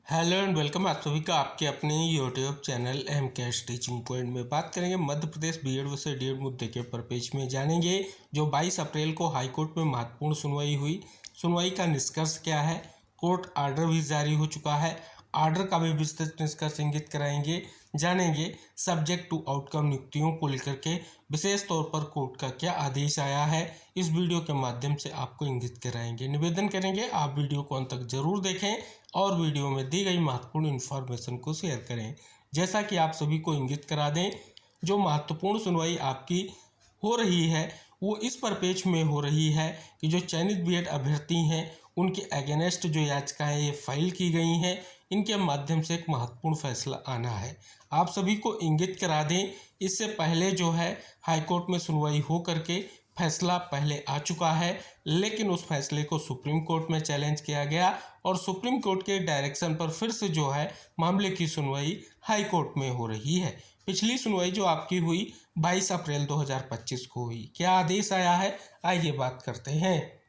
Hello and welcome आप सभी का आपके अपने YouTube channel M cash teaching point में। बात करेंगे Madhya Pradesh BEd versus DEd मुद्दे के ऊपर। पेज में जानेंगे जो 22 अप्रैल को हाईकोर्ट में महत्वपूर्ण सुनवाई हुई। सुनवाई का निष्कर्ष क्या है, कोर्ट आर्डर भी जारी हो चुका है, आर्डर का भी विस्तृत निष्कर्ष इंगित कराएंगे। जानेंगे सब्जेक्ट टू आउटकम नियुक्तियों को लेकर के विशेष तौर पर कोर्ट का क्या आदेश आया है, इस वीडियो के माध्यम से आपको इंगित कराएंगे। निवेदन करेंगे आप वीडियो को अंत तक जरूर देखें और वीडियो में दी गई महत्वपूर्ण इन्फॉर्मेशन को शेयर करें। जैसा कि आप सभी को इंगित करा दें, जो महत्वपूर्ण सुनवाई आपकी हो रही है वो इस परिपेक्ष में हो रही है कि जो चयनित बीएड अभ्यर्थी हैं उनके अगेंस्ट जो याचिकाएं ये फाइल की गई हैं, इनके माध्यम से एक महत्वपूर्ण फैसला आना है। आप सभी को इंगित करा दें, इससे पहले जो है हाईकोर्ट में सुनवाई हो करके फैसला पहले आ चुका है, लेकिन उस फैसले को सुप्रीम कोर्ट में चैलेंज किया गया और सुप्रीम कोर्ट के डायरेक्शन पर फिर से जो है मामले की सुनवाई हाई कोर्ट में हो रही है। पिछली सुनवाई जो आपकी हुई 22 अप्रैल 2025 को हुई, क्या आदेश आया है आइए बात करते हैं।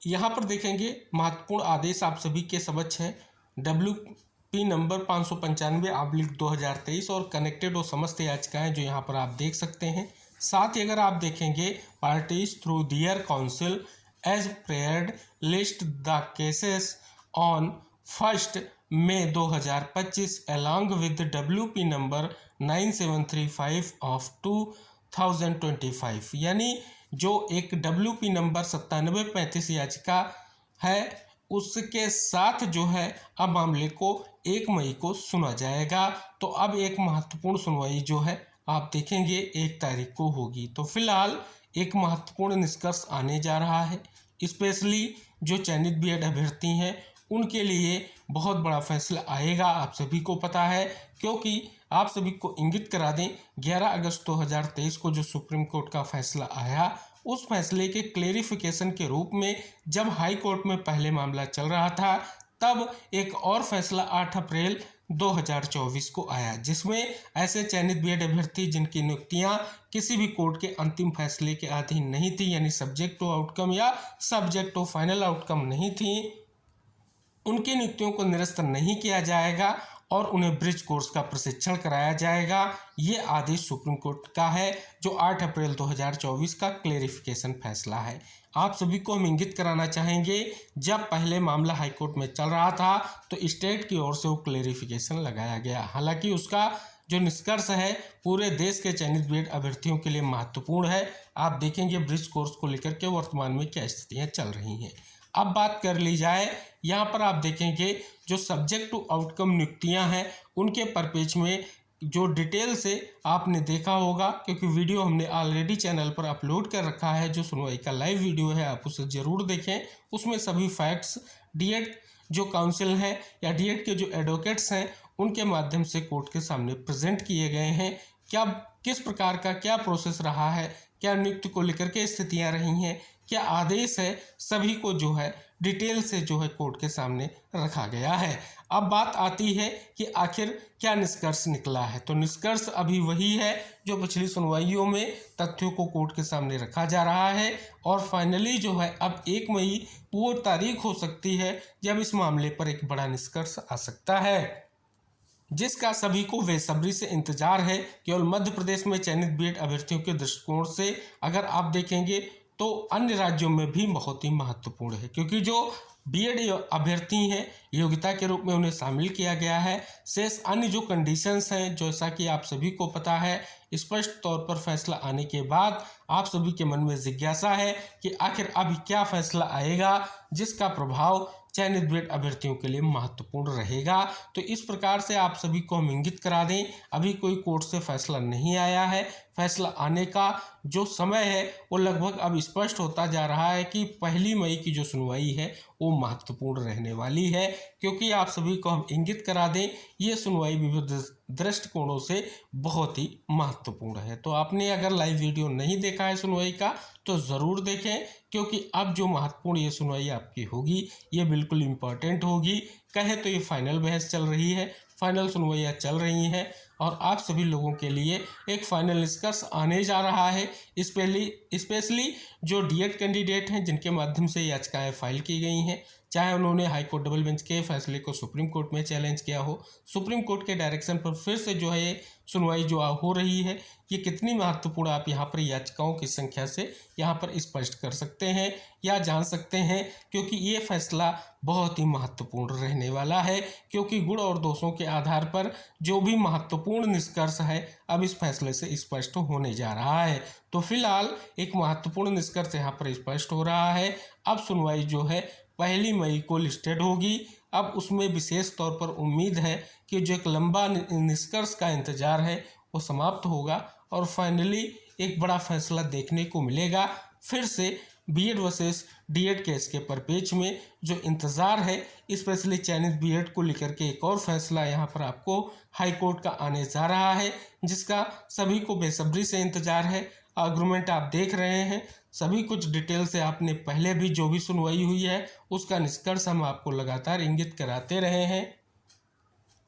यहाँ पर देखेंगे महत्वपूर्ण आदेश आप सभी के समक्ष है। WP नंबर 595/2023 और कनेक्टेड और समस्त याचिकाएं जो यहाँ पर आप देख सकते हैं। साथ ही अगर आप देखेंगे parties through their counsel has prayed list the cases on 1 May 2025 along with WP number 9735 of 2025, यानी जो एक WP नंबर 9735 याचिका है उसके साथ जो है अब मामले को 1 मई को सुना जाएगा। तो अब एक महत्वपूर्ण सुनवाई जो है आप देखेंगे 1 तारीख को होगी। तो फिलहाल एक महत्वपूर्ण निष्कर्ष आने जा रहा है, स्पेशली जो चयनित बीएड अभ्यर्थी हैं उनके लिए बहुत बड़ा फैसला आएगा, आप सभी को पता है। क्योंकि आप सभी को इंगित करा दें 11 अगस्त 2023 को जो सुप्रीम कोर्ट का फैसला आया, उस फैसले के क्लेरिफिकेशन के रूप में जब हाई कोर्ट में पहले मामला चल रहा था तब एक और फैसला 8 अप्रैल 2024 को आया, जिसमें ऐसे चयनित बीएड अभ्यर्थी जिनकी नियुक्तियां किसी भी कोर्ट के अंतिम फैसले के अधीन नहीं थी, यानी सब्जेक्ट टू आउटकम या सब्जेक्ट टू फाइनल आउटकम नहीं थी, उनकी नियुक्तियों को निरस्त नहीं किया जाएगा और उन्हें ब्रिज कोर्स का प्रशिक्षण कराया जाएगा। ये आदेश सुप्रीम कोर्ट का है जो 8 अप्रैल 2024 का क्लेरिफिकेशन फैसला है। आप सभी को हम इंगित कराना चाहेंगे, जब पहले मामला हाईकोर्ट में चल रहा था तो स्टेट की ओर से वो क्लेरिफिकेशन लगाया गया। हालांकि उसका जो निष्कर्ष है पूरे देश के चयनित बीएड अभ्यर्थियों के लिए महत्वपूर्ण है। आप देखेंगे ब्रिज कोर्स को लेकर के वर्तमान में क्या स्थितियाँ चल रही हैं। अब बात कर ली जाए, यहाँ पर आप देखेंगे जो सब्जेक्ट टू आउटकम नियुक्तियाँ हैं उनके परिपेक्ष में जो डिटेल से आपने देखा होगा, क्योंकि वीडियो हमने ऑलरेडी चैनल पर अपलोड कर रखा है। जो सुनवाई का लाइव वीडियो है आप उसे ज़रूर देखें, उसमें सभी फैक्ट्स डीएड जो काउंसिल हैं या डीएड के जो एडवोकेट्स हैं उनके माध्यम से कोर्ट के सामने प्रेजेंट किए गए हैं। क्या किस प्रकार का क्या प्रोसेस रहा है, क्या नियुक्ति को लेकर के स्थितियां रही हैं, क्या आदेश है, सभी को जो है डिटेल से जो है कोर्ट के सामने रखा गया है। अब बात आती है कि आखिर क्या निष्कर्ष निकला है। तो निष्कर्ष अभी वही है जो पिछली सुनवाइयों में तथ्यों को कोर्ट के सामने रखा जा रहा है और फाइनली जो है अब 1 मई वो तारीख हो सकती है जब इस मामले पर एक बड़ा निष्कर्ष आ सकता है, जिसका सभी को बेसब्री से इंतजार है। केवल मध्य प्रदेश में चयनित बीएड अभ्यर्थियों के दृष्टिकोण से अगर आप देखेंगे तो अन्य राज्यों में भी बहुत ही महत्वपूर्ण है, क्योंकि जो बीएड अभ्यर्थी हैं योग्यता के रूप में उन्हें शामिल किया गया है। शेष अन्य जो कंडीशंस हैं जैसा कि आप सभी को पता है, स्पष्ट तौर पर फैसला आने के बाद आप सभी के मन में जिज्ञासा है कि आखिर अभी क्या फैसला आएगा जिसका प्रभाव चयनित बीएड अभ्यर्थियों के लिए महत्वपूर्ण रहेगा। तो इस प्रकार से आप सभी को हम इंगित करा दें, अभी कोई कोर्ट से फैसला नहीं आया है। फैसला आने का जो समय है वो लगभग अब स्पष्ट होता जा रहा है कि 1 मई की जो सुनवाई है वो महत्वपूर्ण रहने वाली है, क्योंकि आप सभी को हम इंगित करा दें ये सुनवाई विविध दृष्टिकोणों से बहुत ही महत्वपूर्ण है। तो आपने अगर लाइव वीडियो नहीं देखा है सुनवाई का तो ज़रूर देखें, क्योंकि अब जो महत्वपूर्ण ये सुनवाई आपकी होगी ये बिल्कुल इम्पॉर्टेंट होगी। कहे तो ये फाइनल बहस चल रही है, फाइनल सुनवाइयाँ चल रही हैं और आप सभी लोगों के लिए एक फाइनल निष्कर्ष आने जा रहा है। स्पेशली जो डीएड कैंडिडेट हैं जिनके माध्यम से याचिकाएं फाइल की गई हैं, चाहे उन्होंने हाई कोर्ट डबल बेंच के फैसले को सुप्रीम कोर्ट में चैलेंज किया हो, सुप्रीम कोर्ट के डायरेक्शन पर फिर से जो है ये सुनवाई जो हो रही है, ये कितनी महत्वपूर्ण आप यहाँ पर याचिकाओं की संख्या से यहाँ पर स्पष्ट कर सकते हैं या जान सकते हैं, क्योंकि ये फैसला बहुत ही महत्वपूर्ण रहने वाला है। क्योंकि गुण और दोषों के आधार पर जो भी महत्वपूर्ण निष्कर्ष है अब इस फैसले से स्पष्ट होने जा रहा है। तो फिलहाल एक महत्वपूर्ण निष्कर्ष यहाँ पर स्पष्ट हो रहा है। अब सुनवाई जो है 1 मई को लिस्टेड होगी। अब उसमें विशेष तौर पर उम्मीद है कि जो एक लंबा निष्कर्ष का इंतजार है वो समाप्त होगा और फाइनली एक बड़ा फैसला देखने को मिलेगा। फिर से बीएड वर्सेस डीएड केस के परिप्रेक्ष्य में जो इंतज़ार है, स्पेशली चयनित बीएड को लेकर के एक और फैसला यहाँ पर आपको हाई कोर्ट का आने जा रहा है, जिसका सभी को बेसब्री से इंतजार है। आर्गुमेंट आप देख रहे हैं, सभी कुछ डिटेल से आपने पहले भी जो भी सुनवाई हुई है उसका निष्कर्ष हम आपको लगातार इंगित कराते रहे हैं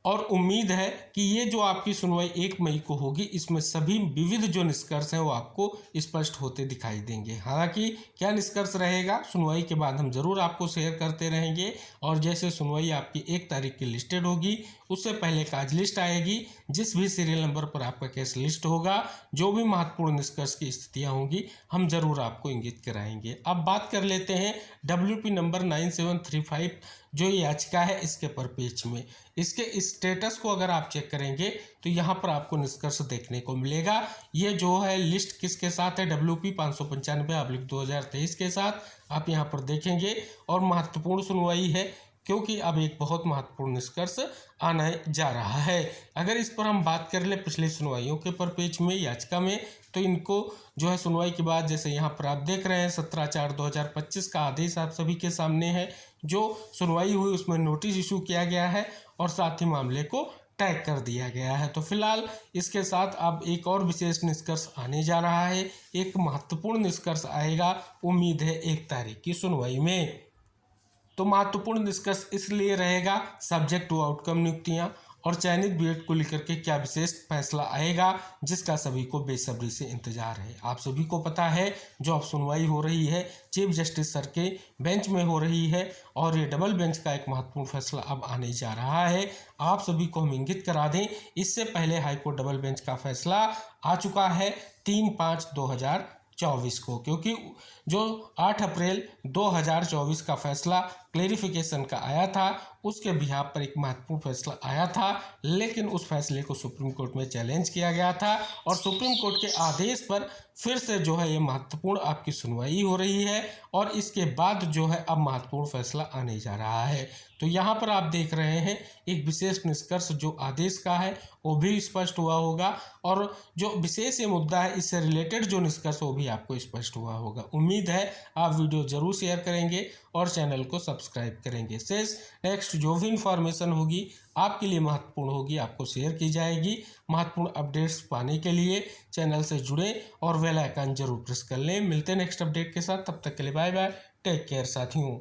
और उम्मीद है कि ये जो आपकी सुनवाई 1 मई को होगी इसमें सभी विविध जो निष्कर्ष हैं वो आपको स्पष्ट होते दिखाई देंगे। हालांकि क्या निष्कर्ष रहेगा सुनवाई के बाद हम ज़रूर आपको शेयर करते रहेंगे और जैसे सुनवाई आपकी 1 तारीख की लिस्टेड होगी उससे पहले काज लिस्ट आएगी, जिस भी सीरियल नंबर पर आपका केस लिस्ट होगा, जो भी महत्वपूर्ण निष्कर्ष की स्थितियाँ होंगी हम ज़रूर आपको इंगित कराएंगे। अब बात कर लेते हैं WP नंबर 9735 जो याचिका है इसके परिप्रेक्ष्य में। इसके स्टेटस को अगर आप चेक करेंगे तो यहाँ पर आपको निष्कर्ष देखने को मिलेगा। ये जो है लिस्ट किसके साथ है, WP 595/2023 के साथ आप यहाँ पर देखेंगे और महत्वपूर्ण सुनवाई है क्योंकि अब एक बहुत महत्वपूर्ण निष्कर्ष आने जा रहा है। अगर इस पर हम बात कर ले पिछली सुनवाइयों के परिप्रेक्ष्य में याचिका में, तो इनको जो है सुनवाई के बाद जैसे यहाँ पर आप देख रहे हैं 17/4/2025 का आदेश आप सभी के सामने है। जो सुनवाई हुई उसमें नोटिस इशू किया गया है और साथ ही मामले को टैग कर दिया गया है। तो फिलहाल इसके साथ अब एक और विशेष निष्कर्ष आने जा रहा है, एक महत्वपूर्ण निष्कर्ष आएगा, उम्मीद है 1 तारीख की सुनवाई में। तो महत्वपूर्ण निष्कर्ष इसलिए रहेगा सब्जेक्ट टू आउटकम नियुक्तियां और चयनित बीएड को लेकर के क्या विशेष फैसला आएगा, जिसका सभी को बेसब्री से इंतजार है। आप सभी को पता है जो अब सुनवाई हो रही है चीफ जस्टिस सर के बेंच में हो रही है और ये डबल बेंच का एक महत्वपूर्ण फैसला अब आने जा रहा है। आप सभी को हम इंगित करा दें, इससे पहले हाईकोर्ट डबल बेंच का फैसला आ चुका है 3/5/2024 को, क्योंकि जो 8 अप्रैल 2024 का फैसला क्लेरिफिकेशन का आया था उसके बिहाफ पर एक महत्वपूर्ण फैसला आया था, लेकिन उस फैसले को सुप्रीम कोर्ट में चैलेंज किया गया था और सुप्रीम कोर्ट के आदेश पर फिर से जो है ये महत्वपूर्ण आपकी सुनवाई हो रही है और इसके बाद जो है अब महत्वपूर्ण फैसला आने जा रहा है। तो यहाँ पर आप देख रहे हैं एक विशेष निष्कर्ष जो आदेश का है वो भी स्पष्ट हुआ होगा और जो विशेष ये मुद्दा है इससे रिलेटेड जो निष्कर्ष वो भी आपको स्पष्ट हुआ होगा। उम्मीद है आप वीडियो जरूर शेयर करेंगे और चैनल को सब्सक्राइब करेंगे। शेष नेक्स्ट जो भी इंफॉर्मेशन होगी आपके लिए महत्वपूर्ण होगी आपको शेयर की जाएगी। महत्वपूर्ण अपडेट्स पाने के लिए चैनल से जुड़े और बेल आइकन जरूर प्रेस कर लें। मिलते हैं नेक्स्ट अपडेट के साथ, तब तक के लिए बाय बाय, टेक केयर साथियों।